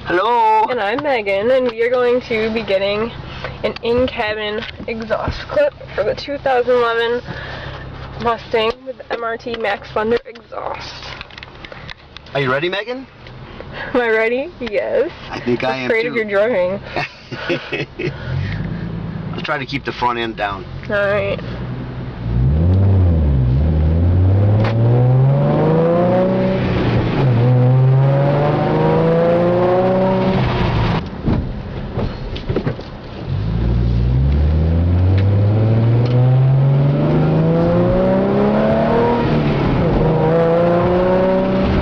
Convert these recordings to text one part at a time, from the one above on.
Hello! And I'm Megan, and we are going to be getting an in-cabin exhaust clip for the 2011 Mustang with MRT Max Thunder exhaust. Are you ready, Megan? Am I ready? Yes. I think I am afraid too. of your driving. I'll try to keep the front end down. Alright.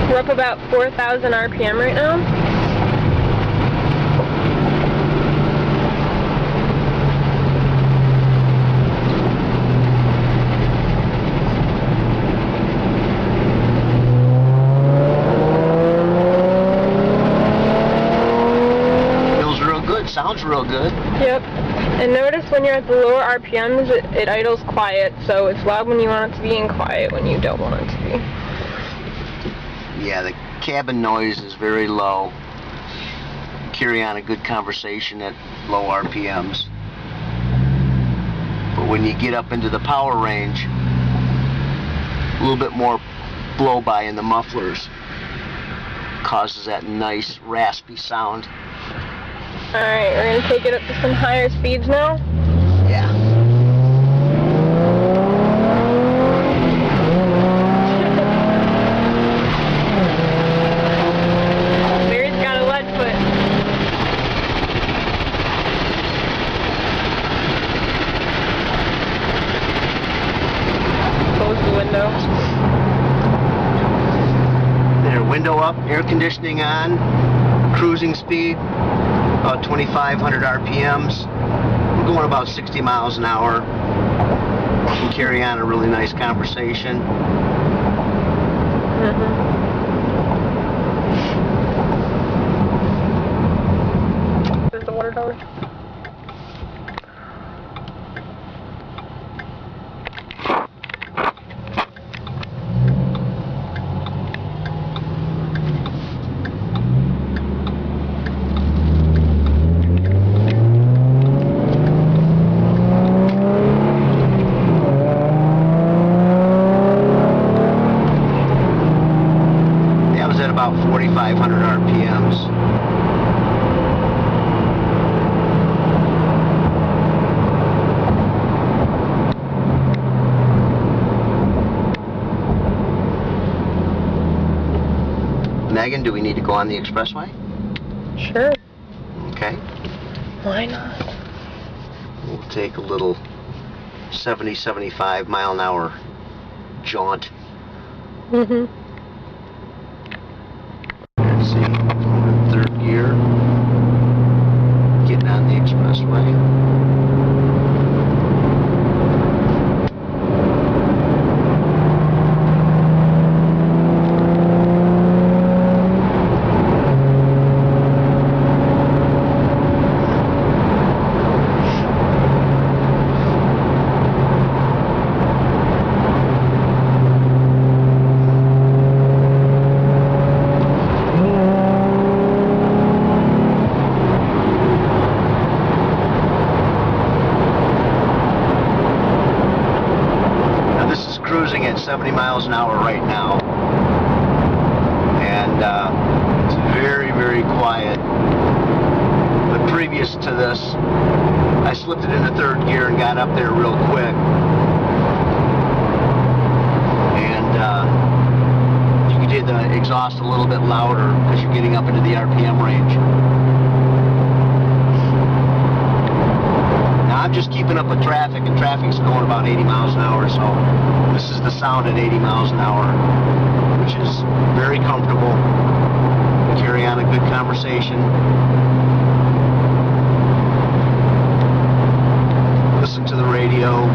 We're up about 4,000 RPM right now. Sounds real good. Yep. And notice when you're at the lower RPMs, it idles quiet, so it's loud when you want it to be and quiet when you don't want it to be. Yeah, the cabin noise is very low. Carry on a good conversation at low RPMs. But when you get up into the power range, a little bit more blow by in the mufflers causes that nice raspy sound. Alright, we're going to take it up to some higher speeds now. Yeah. Larry's got a lead foot. Close the window. There, window up, air conditioning on, cruising speed. About 2,500 RPMs. We're going about 60 miles an hour. We can carry on a really nice conversation. There's the water tower. About 4,500 RPMs. Megan, do we need to go on the expressway? Sure. Okay. Why not? We'll take a little 70-75 mile an hour jaunt. Third gear, getting on the expressway. Cruising at 70 miles an hour right now, and it's very, very quiet. But previous to this, I slipped it into third gear and got up there real quick, and you can hear the exhaust a little bit louder because you're getting up into the RPM range. I'm just keeping up with traffic, and traffic's going about 80 miles an hour, so this is the sound at 80 miles an hour, which is very comfortable. Carry on a good conversation. Listen to the radio.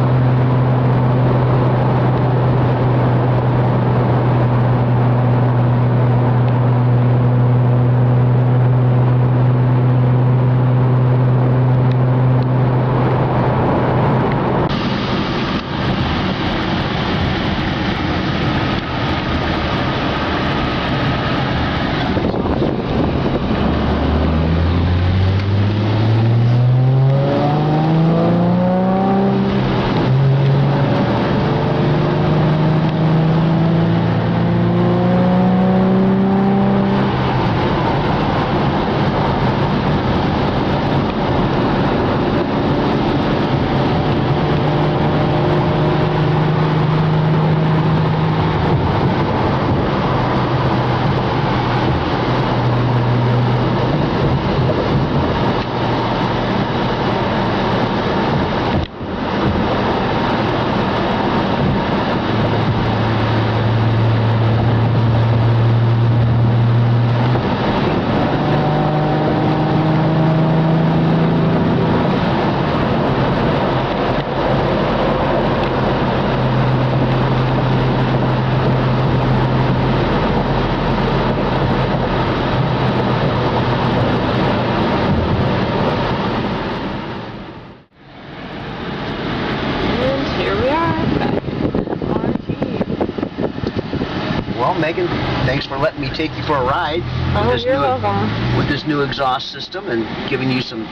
Well, Megan, thanks for letting me take you for a ride Oh, you're welcome. with this new exhaust system and giving you some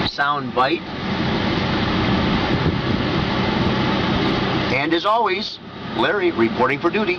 sound bite. And as always, Larry reporting for duty.